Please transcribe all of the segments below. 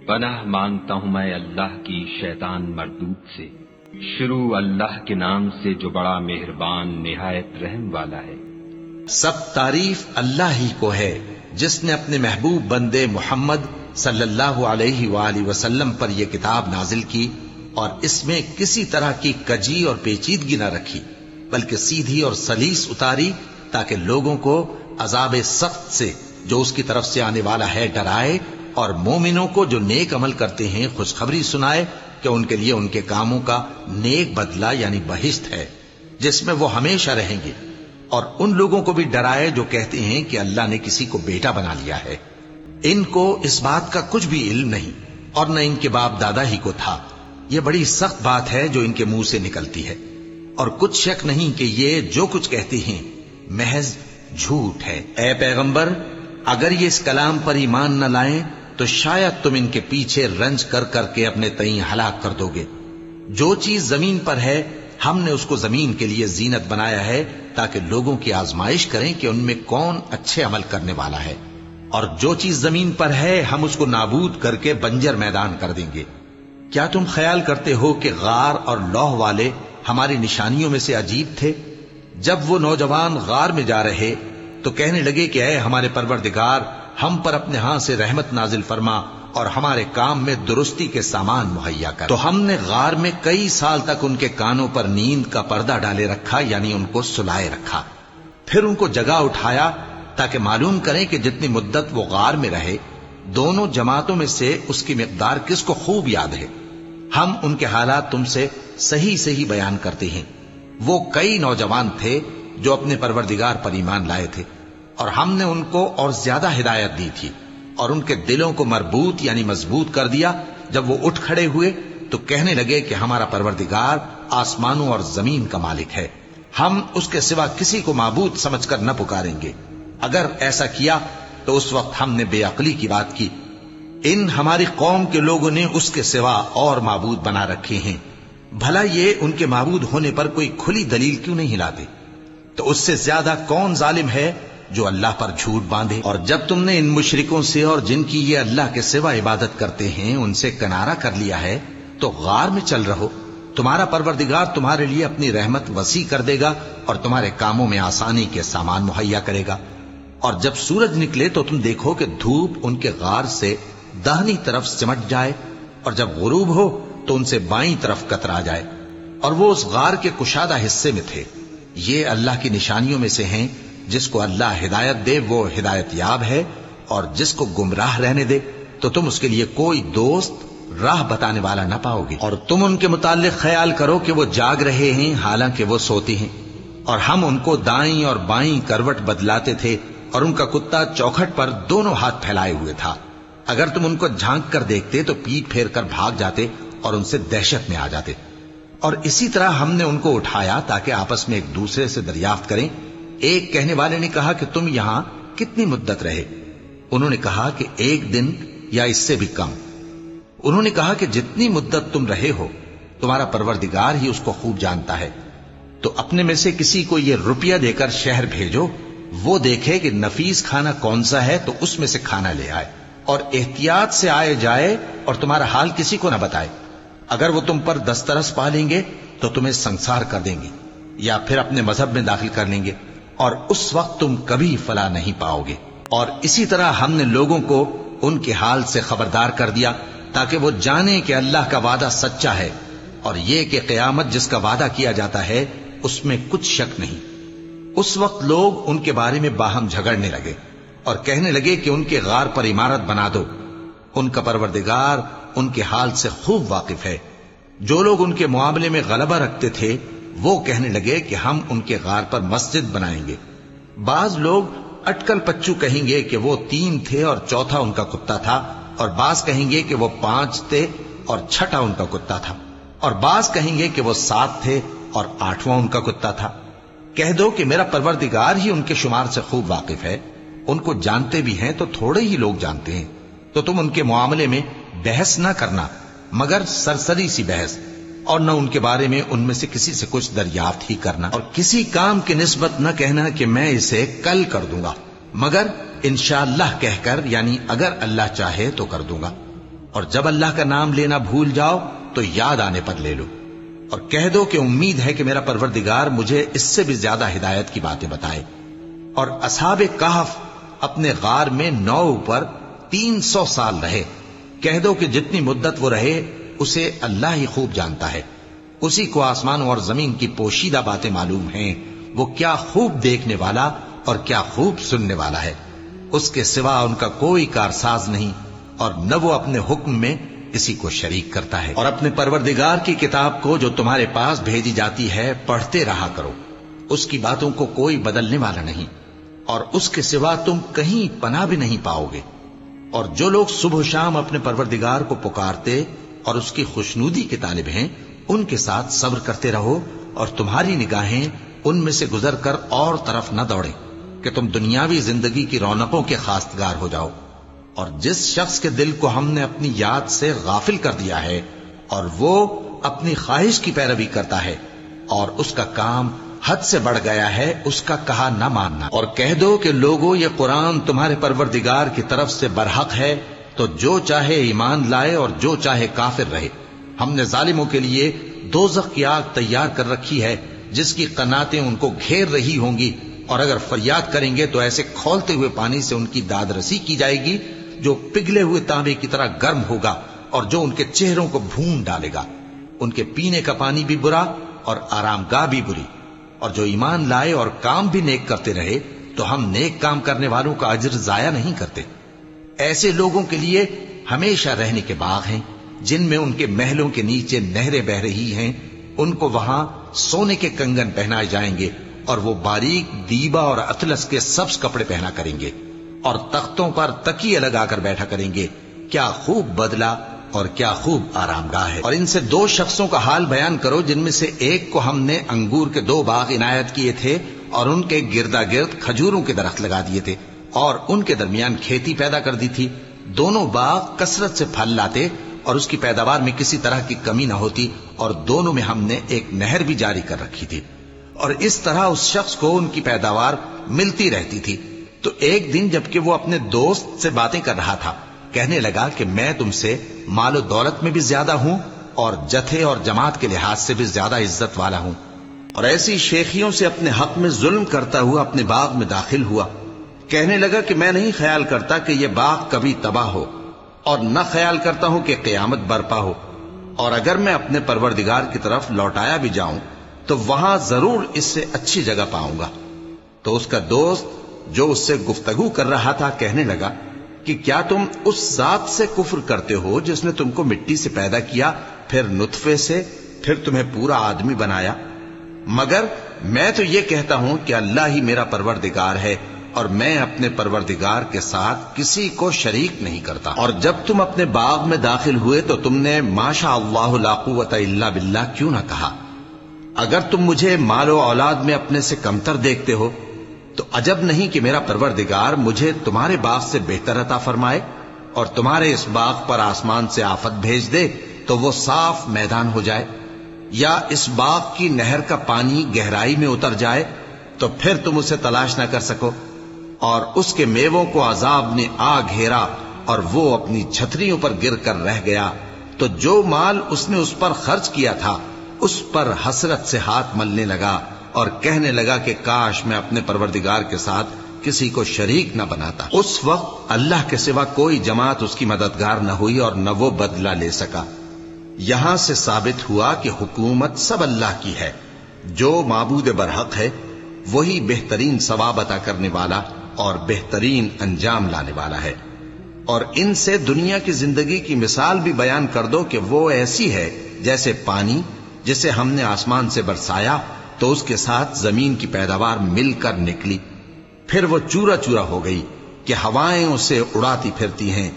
پناہ مانگتا ہوں میں اللہ کی شیطان مردود سے۔ شروع اللہ کے نام سے جو بڑا مہربان نہایت رحم والا ہے۔ سب تعریف اللہ ہی کو ہے جس نے اپنے محبوب بندے محمد صلی اللہ علیہ وآلہ وسلم پر یہ کتاب نازل کی اور اس میں کسی طرح کی کجی اور پیچیدگی نہ رکھی، بلکہ سیدھی اور سلیس اتاری تاکہ لوگوں کو عذاب سخت سے جو اس کی طرف سے آنے والا ہے ڈرائے، اور مومنوں کو جو نیک عمل کرتے ہیں خوشخبری سنائے کہ ان کے لیے ان کے کاموں کا نیک بدلہ یعنی بہشت ہے جس میں وہ ہمیشہ رہیں گے، اور ان لوگوں کو بھی ڈرائے جو کہتے ہیں کہ اللہ نے کسی کو بیٹا بنا لیا ہے۔ ان کو اس بات کا کچھ بھی علم نہیں اور نہ ان کے باپ دادا ہی کو تھا۔ یہ بڑی سخت بات ہے جو ان کے منہ سے نکلتی ہے، اور کچھ شک نہیں کہ یہ جو کچھ کہتے ہیں محض جھوٹ ہے۔ اے پیغمبر، اگر یہ اس کلام پر ایمان نہ لائیں تو شاید تم ان کے پیچھے رنج کر کر کے اپنے تئیں ہلاک کر دو گے۔ جو چیز زمین پر ہے ہم نے اس کو زمین کے لیے زینت بنایا ہے تاکہ لوگوں کی آزمائش کریں کہ ان میں کون اچھے عمل کرنے والا ہے، اور جو چیز زمین پر ہے ہم اس کو نابود کر کے بنجر میدان کر دیں گے۔ کیا تم خیال کرتے ہو کہ غار اور لوح والے ہماری نشانیوں میں سے عجیب تھے؟ جب وہ نوجوان غار میں جا رہے تو کہنے لگے کہ اے ہمارے پروردگار، ہم پر اپنے ہاں سے رحمت نازل فرما اور ہمارے کام میں درستی کے سامان مہیا کر۔ تو ہم نے غار میں کئی سال تک ان کے کانوں پر نیند کا پردہ ڈالے رکھا، یعنی ان کو سلائے رکھا، پھر ان کو جگا اٹھایا تاکہ معلوم کریں کہ جتنی مدت وہ غار میں رہے دونوں جماعتوں میں سے اس کی مقدار کس کو خوب یاد ہے۔ ہم ان کے حالات تم سے صحیح صحیح بیان کرتے ہیں۔ وہ کئی نوجوان تھے جو اپنے پروردگار پر ایمان لائے تھے، اور ہم نے ان کو اور زیادہ ہدایت دی تھی، اور ان کے دلوں کو مربوط یعنی مضبوط کر دیا۔ جب وہ اٹھ کھڑے ہوئے تو کہنے لگے کہ ہمارا پروردگار آسمانوں اور زمین کا مالک ہے، ہم اس کے سوا کسی کو معبود سمجھ کر نہ پکاریں گے۔ اگر ایسا کیا تو اس وقت ہم نے بے عقلی کی بات کی۔ ان ہماری قوم کے لوگوں نے اس کے سوا اور معبود بنا رکھے ہیں، بھلا یہ ان کے معبود ہونے پر کوئی کھلی دلیل کیوں نہیں لاتے؟ تو اس سے زیادہ کون ظالم ہے جو اللہ پر جھوٹ باندھے؟ اور جب تم نے ان مشرکوں سے اور جن کی یہ اللہ کے سوا عبادت کرتے ہیں ان سے کنارہ کر لیا ہے تو غار میں چل رہو، تمہارا پروردگار تمہارے لیے اپنی رحمت وسیع کر دے گا اور تمہارے کاموں میں آسانی کے سامان مہیا کرے گا۔ اور جب سورج نکلے تو تم دیکھو کہ دھوپ ان کے غار سے داہنی طرف سمٹ جائے، اور جب غروب ہو تو ان سے بائیں طرف کترا جائے، اور وہ اس غار کے کشادہ حصے میں تھے۔ یہ اللہ کی نشانیوں میں سے ہیں، جس کو اللہ ہدایت دے وہ ہدایت یاب ہے، اور جس کو گمراہ رہنے دے تو تم اس کے لیے کوئی دوست راہ بتانے والا نہ پاؤ گے۔ اور تم ان کے متعلق خیال کرو کہ وہ جاگ رہے ہیں حالانکہ وہ سوتے ہیں، اور ہم ان کو دائیں اور بائیں کروٹ بدلاتے تھے، اور ان کا کتا چوکھٹ پر دونوں ہاتھ پھیلائے ہوئے تھا۔ اگر تم ان کو جھانک کر دیکھتے تو پیٹ پھیر کر بھاگ جاتے اور ان سے دہشت میں آ جاتے۔ اور اسی طرح ہم نے ان کو اٹھایا تاکہ آپس میں ایک دوسرے سے دریافت کریں۔ ایک کہنے والے نے کہا کہ تم یہاں کتنی مدت رہے؟ انہوں نے کہا کہ 1 دن یا اس سے بھی کم۔ انہوں نے کہا کہ جتنی مدت تم رہے ہو تمہارا پروردگار ہی اس کو خوب جانتا ہے، تو اپنے میں سے کسی کو یہ روپیہ دے کر شہر بھیجو، وہ دیکھے کہ نفیس کھانا کون سا ہے تو اس میں سے کھانا لے آئے، اور احتیاط سے آئے جائے اور تمہارا حال کسی کو نہ بتائے۔ اگر وہ تم پر دسترس پا لیں گے تو تمہیں سنسار کر دیں گے یا پھر اپنے مذہب میں داخل کر لیں گے، اور اس وقت تم کبھی فلاح نہیں پاؤ گے۔ اور اسی طرح ہم نے لوگوں کو ان کے حال سے خبردار کر دیا تاکہ وہ جانیں کہ اللہ کا وعدہ سچا ہے، اور یہ کہ قیامت جس کا وعدہ کیا جاتا ہے اس میں کچھ شک نہیں۔ اس وقت لوگ ان کے بارے میں باہم جھگڑنے لگے اور کہنے لگے کہ ان کے غار پر عمارت بنا دو۔ ان کا پروردگار ان کے حال سے خوب واقف ہے۔ جو لوگ ان کے معاملے میں غلبہ رکھتے تھے وہ کہنے لگے کہ ہم ان کے غار پر مسجد بنائیں گے۔ بعض لوگ اٹکل پچو کہیں گے کہ وہ 3 تھے اور چوتھا ان کا کتا تھا، اور بعض کہیں گے کہ وہ 5 تھے اور چھٹا ان کا کتا تھا، اور بعض کہیں گے کہ وہ 7 تھے اور 8واں ان کا کتا تھا۔ کہہ دو کہ میرا پروردگار ہی ان کے شمار سے خوب واقف ہے، ان کو جانتے بھی ہیں تو تھوڑے ہی لوگ جانتے ہیں۔ تو تم ان کے معاملے میں بحث نہ کرنا مگر سرسری سی بحث، اور نہ ان کے بارے میں ان میں سے کسی سے کچھ دریافت ہی کرنا، اور کسی کام کی نسبت نہ کہنا کہ میں اسے کل کر دوں گا، مگر انشاءاللہ کہہ کر، یعنی اگر اللہ چاہے تو کر دوں گا۔ اور جب اللہ کا نام لینا بھول جاؤ تو یاد آنے پر لے لو، اور کہہ دو کہ امید ہے کہ میرا پروردگار مجھے اس سے بھی زیادہ ہدایت کی باتیں بتائے۔ اور اصحاب کہف اپنے غار میں 9 پر 300 سال رہے۔ کہہ دو کہ جتنی مدت وہ رہے اسے اللہ ہی خوب جانتا ہے، اسی کو آسمانوں اور زمین کی پوشیدہ باتیں معلوم ہیں، وہ کیا خوب دیکھنے والا اور کیا خوب سننے والا ہے۔ اس کے سوا ان کا کوئی کارساز نہیں، اور نہ وہ اپنے حکم میں کسی کو شریک کرتا ہے۔ اور اپنے پروردگار کی کتاب کو جو تمہارے پاس بھیجی جاتی ہے پڑھتے رہا کرو، اس کی باتوں کو کوئی بدلنے والا نہیں، اور اس کے سوا تم کہیں پناہ بھی نہیں پاؤ گے۔ اور جو لوگ صبح و شام اپنے پروردگار کو پکارتے اور اس کی خوشنودی کے طالب ہیں، ان کے ساتھ صبر کرتے رہو، اور تمہاری نگاہیں ان میں سے گزر کر اور طرف نہ دوڑیں کہ تم دنیاوی زندگی کی رونقوں کے خواستگار ہو جاؤ۔ اور جس شخص کے دل کو ہم نے اپنی یاد سے غافل کر دیا ہے اور وہ اپنی خواہش کی پیروی کرتا ہے اور اس کا کام حد سے بڑھ گیا ہے، اس کا کہا نہ ماننا۔ اور کہہ دو کہ لوگوں، یہ قرآن تمہارے پروردگار کی طرف سے برحق ہے، تو جو چاہے ایمان لائے اور جو چاہے کافر رہے۔ ہم نے ظالموں کے لیے دوزخ کی آگ تیار کر رکھی ہے جس کی قناتیں ان کو گھیر رہی ہوں گی، اور اگر فریاد کریں گے تو ایسے کھولتے ہوئے پانی سے ان کی داد رسی کی جائے گی جو پگھلے ہوئے تانبے کی طرح گرم ہوگا، اور جو ان کے چہروں کو بھون ڈالے گا۔ ان کے پینے کا پانی بھی برا اور آرام گاہ بھی بری۔ اور جو ایمان لائے اور کام بھی نیک کرتے رہے تو ہم نیک کام کرنے والوں کا اجر ضائع نہیں کرتے۔ ایسے لوگوں کے لیے ہمیشہ رہنے کے باغ ہیں جن میں ان کے محلوں کے نیچے نہریں بہ رہی ہیں، ان کو وہاں سونے کے کنگن پہنائے جائیں گے، اور وہ باریک دیبا اور اطلس کے سبز کپڑے پہنا کریں گے، اور تختوں پر تکیے لگا کر بیٹھا کریں گے۔ کیا خوب بدلہ اور کیا خوب آرام گاہ ہے۔ اور ان سے 2 شخصوں کا حال بیان کرو جن میں سے ایک کو ہم نے انگور کے 2 باغ عنایت کیے تھے اور ان کے گردا گرد کھجوروں کے درخت لگا دیے تھے اور ان کے درمیان کھیتی پیدا کر دی تھی۔ دونوں باغ کثرت سے پھل لاتے اور اس کی پیداوار میں کسی طرح کی کمی نہ ہوتی، اور دونوں میں ہم نے ایک نہر بھی جاری کر رکھی تھی، اور اس طرح اس شخص کو ان کی پیداوار ملتی رہتی تھی۔ تو ایک دن جبکہ وہ اپنے دوست سے باتیں کر رہا تھا، کہنے لگا کہ میں تم سے مال و دولت میں بھی زیادہ ہوں اور جتھے اور جماعت کے لحاظ سے بھی زیادہ عزت والا ہوں، اور ایسی شیخیوں سے اپنے حق میں ظلم کرتا ہوا اپنے باغ میں داخل ہوا۔ کہنے لگا کہ میں نہیں خیال کرتا کہ یہ باغ کبھی تباہ ہو، اور نہ خیال کرتا ہوں کہ قیامت برپا ہو، اور اگر میں اپنے پروردگار کی طرف لوٹایا بھی جاؤں تو وہاں ضرور اس سے اچھی جگہ پاؤں گا۔ تو اس کا دوست جو اس سے گفتگو کر رہا تھا کہنے لگا کہ کیا تم اس ذات سے کفر کرتے ہو جس نے تم کو مٹی سے پیدا کیا، پھر نطفے سے، پھر تمہیں پورا آدمی بنایا؟ مگر میں تو یہ کہتا ہوں کہ اللہ ہی میرا پروردگار ہے، اور میں اپنے پروردگار کے ساتھ کسی کو شریک نہیں کرتا۔ اور جب تم اپنے باغ میں داخل ہوئے تو تم نے ما شاء اللہ لا قوت الا باللہ کیوں نہ کہا؟ اگر تم مجھے مال و اولاد میں اپنے سے کمتر دیکھتے ہو تو عجب نہیں کہ میرا پروردگار مجھے تمہارے باغ سے بہتر عطا فرمائے، اور تمہارے اس باغ پر آسمان سے آفت بھیج دے تو وہ صاف میدان ہو جائے، یا اس باغ کی نہر کا پانی گہرائی میں اتر جائے تو پھر تم اسے تلاش نہ کر سکو، اور اس کے میووں کو عذاب نے آ گھیرا اور وہ اپنی چھتریوں پر گر کر رہ گیا، تو جو مال اس نے اس پر خرچ کیا تھا اس پر حسرت سے ہاتھ ملنے لگا اور کہنے لگا کہ کاش میں اپنے پروردگار کے ساتھ کسی کو شریک نہ بناتا۔ اس وقت اللہ کے سوا کوئی جماعت اس کی مددگار نہ ہوئی اور نہ وہ بدلہ لے سکا۔ یہاں سے ثابت ہوا کہ حکومت سب اللہ کی ہے، جو معبود برحق ہے وہی بہترین ثواب عطا کرنے والا اور بہترین انجام لانے والا ہے۔ اور ان سے دنیا کی زندگی کی مثال بھی بیان کر دو کہ وہ ایسی ہے جیسے پانی جسے ہم نے آسمان سے برسایا تو اس کے ساتھ زمین کی پیداوار مل کر نکلی، پھر وہ چورا چورا ہو گئی کہ ہوائیں اسے اڑاتی پھرتی ہیں،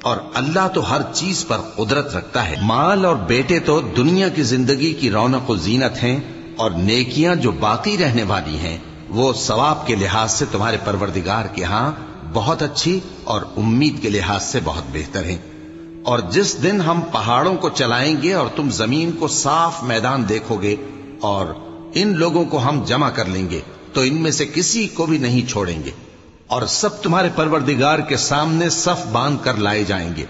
اور اللہ تو ہر چیز پر قدرت رکھتا ہے۔ مال اور بیٹے تو دنیا کی زندگی کی رونق و زینت ہیں، اور نیکیاں جو باقی رہنے والی ہیں وہ ثواب کے لحاظ سے تمہارے پروردگار کے ہاں بہت اچھی اور امید کے لحاظ سے بہت بہتر ہیں۔ اور جس دن ہم پہاڑوں کو چلائیں گے اور تم زمین کو صاف میدان دیکھو گے اور ان لوگوں کو ہم جمع کر لیں گے تو ان میں سے کسی کو بھی نہیں چھوڑیں گے، اور سب تمہارے پروردگار کے سامنے صف باندھ کر لائے جائیں گے،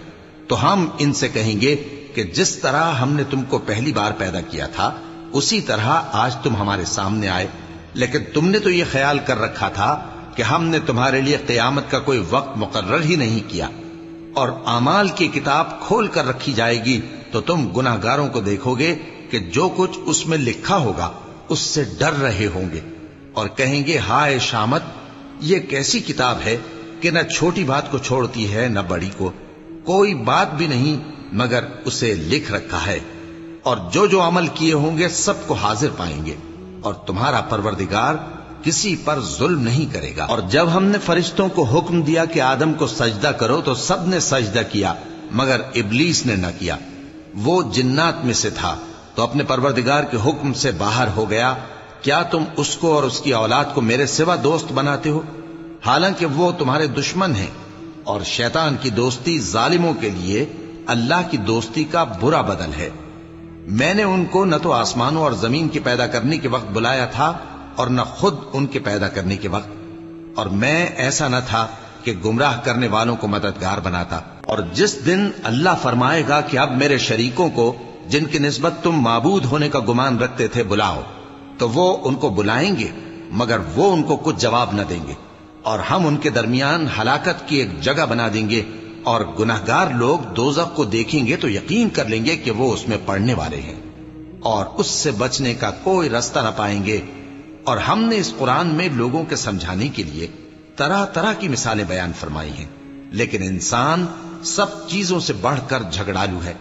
تو ہم ان سے کہیں گے کہ جس طرح ہم نے تم کو پہلی بار پیدا کیا تھا اسی طرح آج تم ہمارے سامنے آئے، لیکن تم نے تو یہ خیال کر رکھا تھا کہ ہم نے تمہارے لیے قیامت کا کوئی وقت مقرر ہی نہیں کیا، اور اعمال کی کتاب کھول کر رکھی جائے گی تو تم گناہگاروں کو دیکھو گے کہ جو کچھ اس میں لکھا ہوگا اس سے ڈر رہے ہوں گے، اور کہیں گے ہائے شامت، یہ کیسی کتاب ہے کہ نہ چھوٹی بات کو چھوڑتی ہے نہ بڑی کو، کوئی بات بھی نہیں مگر اسے لکھ رکھا ہے، اور جو جو عمل کیے ہوں گے سب کو حاضر پائیں گے، اور تمہارا پروردگار کسی پر ظلم نہیں کرے گا۔ اور جب ہم نے فرشتوں کو حکم دیا کہ آدم کو سجدہ کرو تو سب نے سجدہ کیا مگر ابلیس نے نہ کیا، وہ جنات میں سے تھا تو اپنے پروردگار کے حکم سے باہر ہو گیا۔ کیا تم اس کو اور اس کی اولاد کو میرے سوا دوست بناتے ہو، حالانکہ وہ تمہارے دشمن ہیں، اور شیطان کی دوستی ظالموں کے لیے اللہ کی دوستی کا برا بدل ہے۔ میں نے ان کو نہ تو آسمانوں اور زمین کے پیدا کرنے کے وقت بلایا تھا اور نہ خود ان کے پیدا کرنے کے وقت، اور میں ایسا نہ تھا کہ گمراہ کرنے والوں کو مددگار بناتا۔ اور جس دن اللہ فرمائے گا کہ اب میرے شریکوں کو جن کی نسبت تم معبود ہونے کا گمان رکھتے تھے بلاؤ، تو وہ ان کو بلائیں گے مگر وہ ان کو کچھ جواب نہ دیں گے، اور ہم ان کے درمیان ہلاکت کی ایک جگہ بنا دیں گے، اور گناہگار لوگ دوزخ کو دیکھیں گے تو یقین کر لیں گے کہ وہ اس میں پڑنے والے ہیں، اور اس سے بچنے کا کوئی راستہ نہ پائیں گے۔ اور ہم نے اس قرآن میں لوگوں کے سمجھانے کے لیے طرح طرح کی مثالیں بیان فرمائی ہیں، لیکن انسان سب چیزوں سے بڑھ کر جھگڑالو ہے۔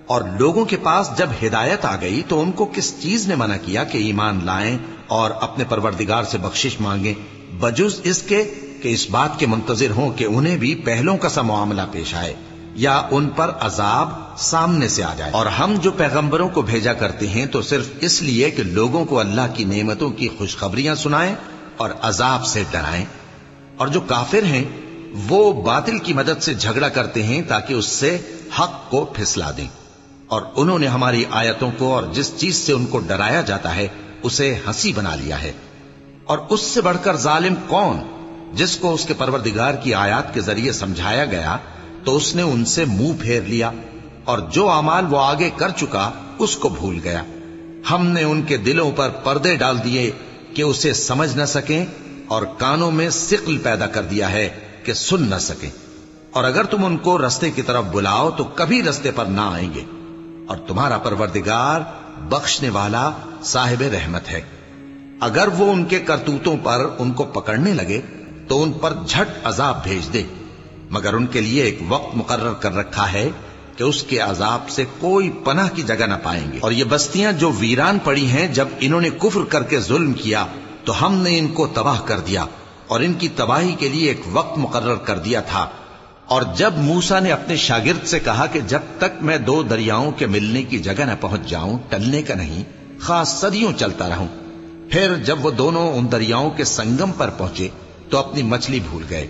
اور لوگوں کے پاس جب ہدایت آ گئی تو ان کو کس چیز نے منع کیا کہ ایمان لائیں اور اپنے پروردگار سے بخشش مانگیں، بجز اس کے کہ اس بات کے منتظر ہوں کہ انہیں بھی پہلوں کا سا معاملہ پیش آئے یا ان پر عذاب سامنے سے آ جائے۔ اور ہم جو پیغمبروں کو بھیجا کرتے ہیں تو صرف اس لیے کہ لوگوں کو اللہ کی نعمتوں کی خوشخبریاں سنائیں اور عذاب سے ڈرائیں، اور جو کافر ہیں وہ باطل کی مدد سے جھگڑا کرتے ہیں تاکہ اس سے حق کو پھسلا دیں، اور انہوں نے ہماری آیتوں کو اور جس چیز سے ان کو ڈرایا جاتا ہے اسے ہنسی بنا لیا ہے۔ اور اس سے بڑھ کر ظالم کون، جس کو اس کے پروردگار کی آیات کے ذریعے سمجھایا گیا تو اس نے ان سے منہ پھیر لیا، اور جو اعمال وہ آگے کر چکا اس کو بھول گیا۔ ہم نے ان کے دلوں پر پردے ڈال دیے کہ اسے سمجھ نہ سکیں، اور کانوں میں ثقل پیدا کر دیا ہے کہ سن نہ سکیں، اور اگر تم ان کو رستے کی طرف بلاؤ تو کبھی رستے پر نہ آئیں گے، اور تمہارا پروردگار بخشنے والا صاحب رحمت ہے۔ اگر وہ ان کے کرتوتوں پر ان کو پکڑنے لگے تو ان پر جھٹ عذاب بھیج دے، مگر ان کے لیے ایک وقت مقرر کر رکھا ہے کہ اس کے عذاب سے کوئی پناہ کی جگہ نہ پائیں گے۔ اور یہ بستیاں جو ویران پڑی ہیں، جب انہوں نے کفر کر کے ظلم کیا تو ہم نے ان کو تباہ کر دیا، اور ان کی تباہی کے لیے ایک وقت مقرر کر دیا تھا۔ اور جب موسیٰ نے اپنے شاگرد سے کہا کہ جب تک میں دو دریاؤں کے ملنے کی جگہ نہ پہنچ جاؤں ٹلنے کا نہیں، خاص صدیوں چلتا رہوں، پھر جب وہ دونوں ان دریاؤں کے سنگم پر پہنچے تو اپنی مچھلی بھول گئے،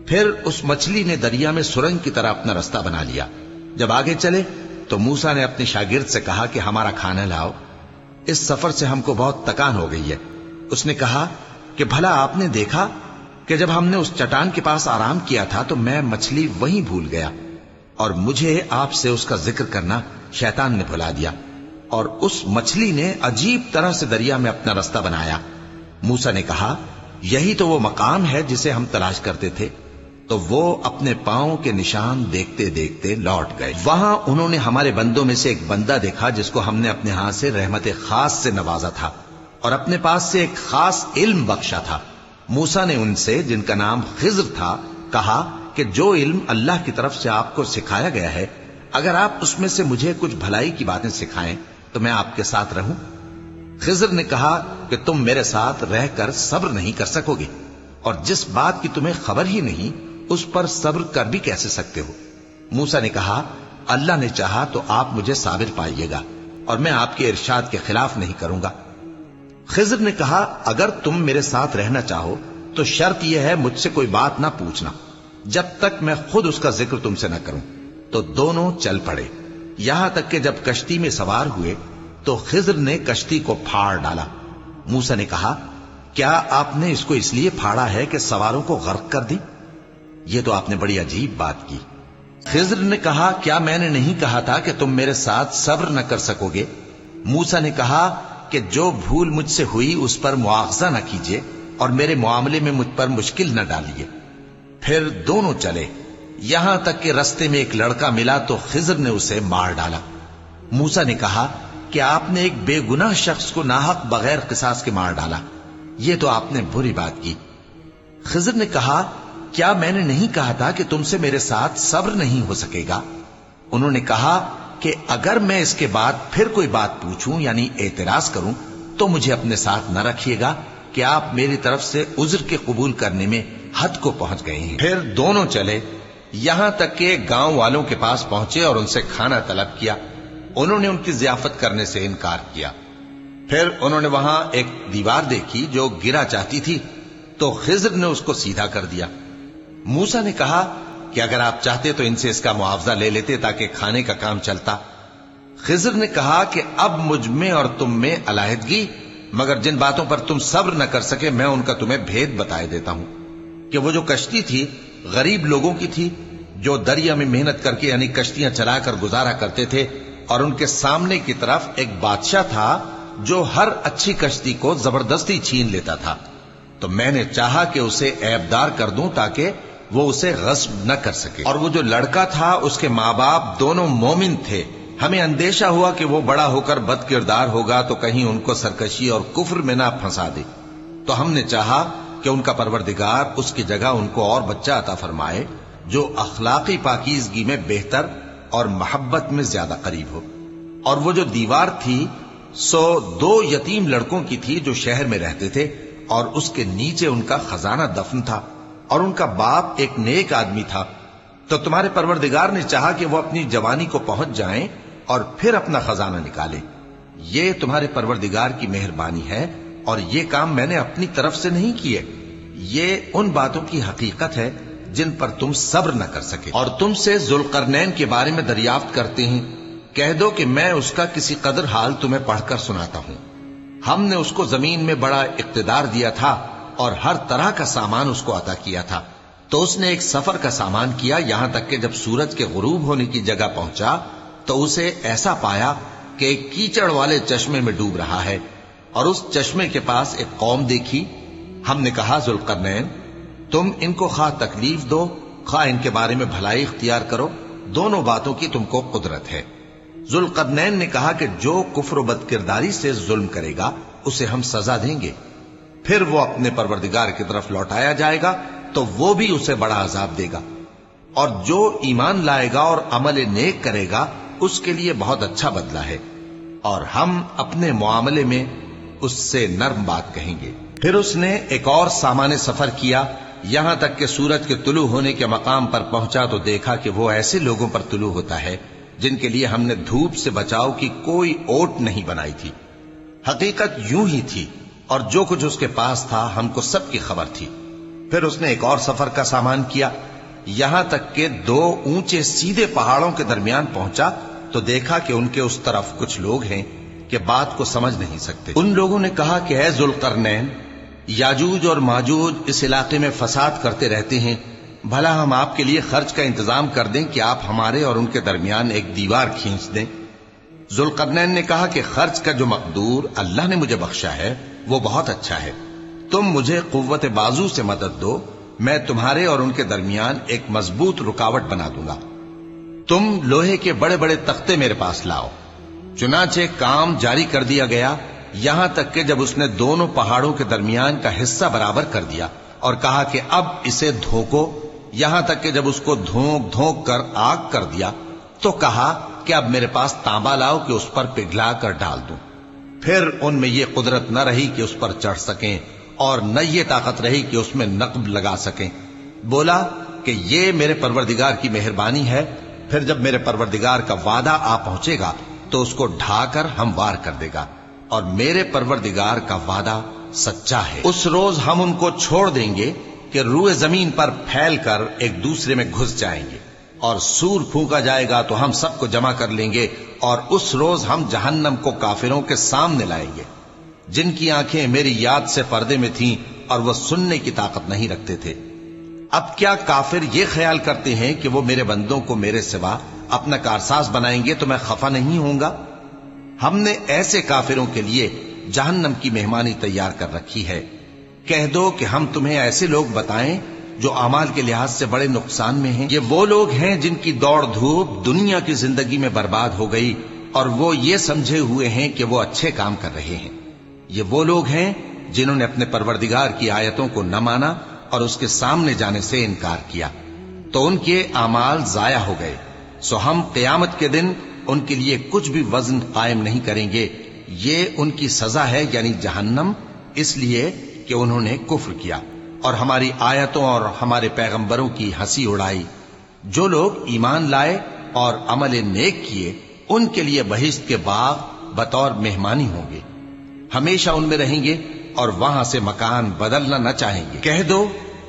پھر اس مچھلی نے دریا میں سرنگ کی طرح اپنا راستہ بنا لیا۔ جب آگے چلے تو موسیٰ نے اپنے شاگرد سے کہا کہ ہمارا کھانا لاؤ، اس سفر سے ہم کو بہت تکان ہو گئی ہے۔ اس نے کہا کہ بھلا آپ نے دیکھا کہ جب ہم نے اس چٹان کے پاس آرام کیا تھا تو میں مچھلی وہیں بھول گیا، اور مجھے آپ سے اس کا ذکر کرنا شیطان نے بھلا دیا، اور اس مچھلی نے عجیب طرح سے دریا میں اپنا راستہ بنایا۔ موسیٰ نے کہا یہی تو وہ مقام ہے جسے ہم تلاش کرتے تھے، تو وہ اپنے پاؤں کے نشان دیکھتے دیکھتے لوٹ گئے۔ وہاں انہوں نے ہمارے بندوں میں سے ایک بندہ دیکھا جس کو ہم نے اپنے ہاتھ سے رحمت خاص سے نوازا تھا اور اپنے پاس سے ایک خاص علم بخشا تھا۔ موسیٰ نے ان سے جن کا نام خضر تھا کہا کہ جو علم اللہ کی طرف سے آپ کو سکھایا گیا ہے، اگر آپ اس میں سے مجھے کچھ بھلائی کی باتیں سکھائیں تو میں آپ کے ساتھ رہوں۔ خضر نے کہا کہ تم میرے ساتھ رہ کر صبر نہیں کر سکو گے، اور جس بات کی تمہیں خبر ہی نہیں اس پر صبر کر بھی کیسے سکتے ہو؟ موسیٰ نے کہا اللہ نے چاہا تو آپ مجھے صابر پائیے گا، اور میں آپ کے ارشاد کے خلاف نہیں کروں گا۔ خضر نے کہا اگر تم میرے ساتھ رہنا چاہو تو شرط یہ ہے مجھ سے کوئی بات نہ پوچھنا جب تک میں خود اس کا ذکر تم سے نہ کروں۔ تو دونوں چل پڑے، یہاں تک کہ جب کشتی میں سوار ہوئے تو خضر نے کشتی کو پھاڑ ڈالا۔ موسیٰ نے کہا کیا آپ نے اس کو اس لیے پھاڑا ہے کہ سواروں کو غرق کر دی؟ یہ تو آپ نے بڑی عجیب بات کی۔ خضر نے کہا کیا میں نے نہیں کہا تھا کہ تم میرے ساتھ صبر نہ کر سکو گے؟ موسیٰ نے کہا کہ جو بھول مجھ سے ہوئی اس پر مواخذہ نہ کیجیے اور میرے معاملے میں مجھ پر مشکل نہ ڈالیے۔ پھر دونوں چلے، یہاں تک کہ رستے میں ایک لڑکا ملا تو خضر نے اسے مار ڈالا۔ موسیٰ نے کہا کہ آپ نے ایک بے گناہ شخص کو ناحق بغیر قصاص کے مار ڈالا، یہ تو آپ نے بری بات کی۔ خضر نے کہا کیا میں نے نہیں کہا تھا کہ تم سے میرے ساتھ صبر نہیں ہو سکے گا؟ انہوں نے کہا کہ اگر میں اس کے بعد پھر کوئی بات پوچھوں یعنی اعتراض کروں تو مجھے اپنے ساتھ نہ رکھیے گا کہ آپ میری طرف سے عذر کے قبول کرنے میں حد کو پہنچ گئے ہیں۔ پھر دونوں چلے، یہاں تک کہ گاؤں والوں کے پاس پہنچے اور ان سے کھانا طلب کیا۔ انہوں نے ان کی ضیافت کرنے سے انکار کیا۔ پھر انہوں نے وہاں ایک دیوار دیکھی جو گرا چاہتی تھی تو خضر نے اس کو سیدھا کر دیا۔ موسیٰ نے کہا کہ اگر آپ چاہتے تو ان سے اس کا معاوضہ لے لیتے تاکہ کھانے کا کام چلتا۔ خضر نے کہا کہ اب مجھ میں اور تم میں علیحدگی، مگر جن باتوں پر تم صبر نہ کر سکے میں ان کا تمہیں بھید بتائے دیتا ہوں کہ وہ جو کشتی تھی غریب لوگوں کی تھی جو دریا میں محنت کر کے یعنی کشتیاں چلا کر گزارا کرتے تھے، اور ان کے سامنے کی طرف ایک بادشاہ تھا جو ہر اچھی کشتی کو زبردستی چھین لیتا تھا، تو میں نے چاہا کہ اسے عیبدار کر دوں تاکہ وہ اسے غصب نہ کر سکے۔ اور وہ جو لڑکا تھا اس کے ماں باپ دونوں مومن تھے، ہمیں اندیشہ ہوا کہ وہ بڑا ہو کر بد کردار ہوگا تو کہیں ان کو سرکشی اور کفر میں نہ پھنسا دے، تو ہم نے چاہا کہ ان کا پروردگار اس کی جگہ ان کو اور بچہ عطا فرمائے جو اخلاقی پاکیزگی میں بہتر اور محبت میں زیادہ قریب ہو۔ اور وہ جو دیوار تھی سو 2 یتیم لڑکوں کی تھی جو شہر میں رہتے تھے، اور اس کے نیچے ان کا خزانہ دفن تھا، اور ان کا باپ ایک نیک آدمی تھا۔ تو تمہارے پروردگار نے چاہا کہ وہ اپنی جوانی کو پہنچ جائیں اور پھر اپنا خزانہ نکالے۔ یہ تمہارے پروردگار کی مہربانی ہے، اور یہ کام میں نے اپنی طرف سے نہیں کیے، یہ ان باتوں کی حقیقت ہے جن پر تم صبر نہ کر سکے۔ اور تم سے ذوالقرنین کے بارے میں دریافت کرتے ہیں، کہہ دو کہ میں اس کا کسی قدر حال تمہیں پڑھ کر سناتا ہوں۔ ہم نے اس کو زمین میں بڑا اقتدار دیا تھا اور ہر طرح کا سامان اس کو عطا کیا تھا، تو اس نے ایک سفر کا سامان کیا، یہاں تک کہ جب سورج کے غروب ہونے کی جگہ پہنچا تو اسے ایسا پایا کہ ایک کیچڑ والے چشمے میں ڈوب رہا ہے، اور اس چشمے کے پاس ایک قوم دیکھی۔ ہم نے کہا ذوالقرنین تم ان کو خواہ تکلیف دو خواہ ان کے بارے میں بھلائی اختیار کرو، دونوں باتوں کی تم کو قدرت ہے۔ ذوالقرنین نے کہا کہ جو کفر و بد کرداری سے ظلم کرے گا اسے ہم سزا دیں گے، پھر وہ اپنے پروردگار کی طرف لوٹایا جائے گا تو وہ بھی اسے بڑا عذاب دے گا، اور جو ایمان لائے گا اور عمل نیک کرے گا اس کے لیے بہت اچھا بدلہ ہے، اور ہم اپنے معاملے میں اس سے نرم بات کہیں گے۔ پھر اس نے ایک اور سامان سفر کیا، یہاں تک کہ سورج کے طلوع ہونے کے مقام پر پہنچا تو دیکھا کہ وہ ایسے لوگوں پر طلوع ہوتا ہے جن کے لیے ہم نے دھوپ سے بچاؤ کی کوئی اوٹ نہیں بنائی تھی۔ حقیقت یوں ہی تھی، اور جو کچھ اس کے پاس تھا ہم کو سب کی خبر تھی۔ پھر اس نے ایک اور سفر کا سامان کیا، یہاں تک کہ 2 اونچے سیدھے پہاڑوں کے درمیان پہنچا تو دیکھا کہ ان کے اس طرف کچھ لوگ ہیں کہ بات کو سمجھ نہیں سکتے۔ ان لوگوں نے کہا کہ اے ذوالقرنین، یاجوج اور ماجوج اس علاقے میں فساد کرتے رہتے ہیں، بھلا ہم آپ کے لیے خرچ کا انتظام کر دیں کہ آپ ہمارے اور ان کے درمیان ایک دیوار کھینچ دیں۔ ذوالقرنین نے کہا کہ خرچ کا جو مقدور اللہ نے مجھے بخشا ہے وہ بہت اچھا ہے، تم مجھے قوت بازو سے مدد دو، میں تمہارے اور ان کے درمیان ایک مضبوط رکاوٹ بنا دوں گا۔ تم لوہے کے بڑے بڑے تختے میرے پاس لاؤ۔ چنانچہ کام جاری کر دیا گیا، یہاں تک کہ جب اس نے دونوں پہاڑوں کے درمیان کا حصہ برابر کر دیا اور کہا کہ اب اسے دھوکو، یہاں تک کہ جب اس کو دھونک دھونک کر آگ کر دیا تو کہا کہ اب میرے پاس تانبا لاؤ کہ اس پر پگھلا کر ڈال دوں۔ پھر ان میں یہ قدرت نہ رہی کہ اس پر چڑھ سکیں، اور نہ یہ طاقت رہی کہ اس میں نقب لگا سکیں۔ بولا کہ یہ میرے پروردگار کی مہربانی ہے، پھر جب میرے پروردگار کا وعدہ آ پہنچے گا تو اس کو ڈھا کر ہموار کر دے گا، اور میرے پروردگار کا وعدہ سچا ہے۔ اس روز ہم ان کو چھوڑ دیں گے کہ روئے زمین پر پھیل کر ایک دوسرے میں گھس جائیں گے، اور سور پھونکا جائے گا تو ہم سب کو جمع کر لیں گے، اور اس روز ہم جہنم کو کافروں کے سامنے لائیں گے جن کی آنکھیں میری یاد سے پردے میں تھیں اور وہ سننے کی طاقت نہیں رکھتے تھے۔ اب کیا کافر یہ خیال کرتے ہیں کہ وہ میرے بندوں کو میرے سوا اپنا کارساز بنائیں گے تو میں خفا نہیں ہوں گا؟ ہم نے ایسے کافروں کے لیے جہنم کی مہمانی تیار کر رکھی ہے۔ کہہ دو کہ ہم تمہیں ایسے لوگ بتائیں جو اعمال کے لحاظ سے بڑے نقصان میں ہیں۔ یہ وہ لوگ ہیں جن کی دوڑ دھوپ دنیا کی زندگی میں برباد ہو گئی اور وہ یہ سمجھے ہوئے ہیں کہ وہ اچھے کام کر رہے ہیں۔ یہ وہ لوگ ہیں جنہوں نے اپنے پروردگار کی آیتوں کو نہ مانا اور اس کے سامنے جانے سے انکار کیا، تو ان کے اعمال ضائع ہو گئے۔ سو ہم قیامت کے دن ان کے لیے کچھ بھی وزن قائم نہیں کریں گے۔ یہ ان کی سزا ہے، یعنی جہنم، اس لیے کہ انہوں نے کفر کیا اور ہماری آیتوں اور ہمارے پیغمبروں کی ہنسی اڑائی۔ جو لوگ ایمان لائے اور عمل نیک کیے ان کے لیے بہشت کے باغ بطور مہمانی ہوں گے، ہمیشہ ان میں رہیں گے اور وہاں سے مکان بدلنا نہ چاہیں گے۔ کہہ دو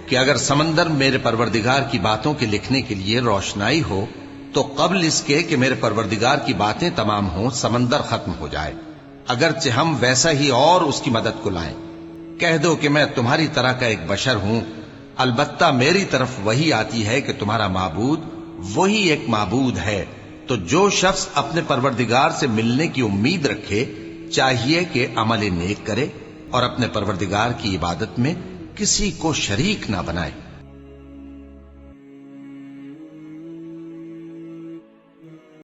کہ اگر سمندر میرے پروردگار کی باتوں کے لکھنے کے لیے روشنائی ہو تو قبل اس کے کہ میرے پروردگار کی باتیں تمام ہوں سمندر ختم ہو جائے، اگرچہ ہم ویسا ہی اور اس کی مدد کو لائیں۔ کہہ دو کہ میں تمہاری طرح کا ایک بشر ہوں، البتہ میری طرف وہی آتی ہے کہ تمہارا معبود وہی ایک معبود ہے۔ تو جو شخص اپنے پروردگار سے ملنے کی امید رکھے چاہیے کہ عمل نیک کرے اور اپنے پروردگار کی عبادت میں کسی کو شریک نہ بنائے۔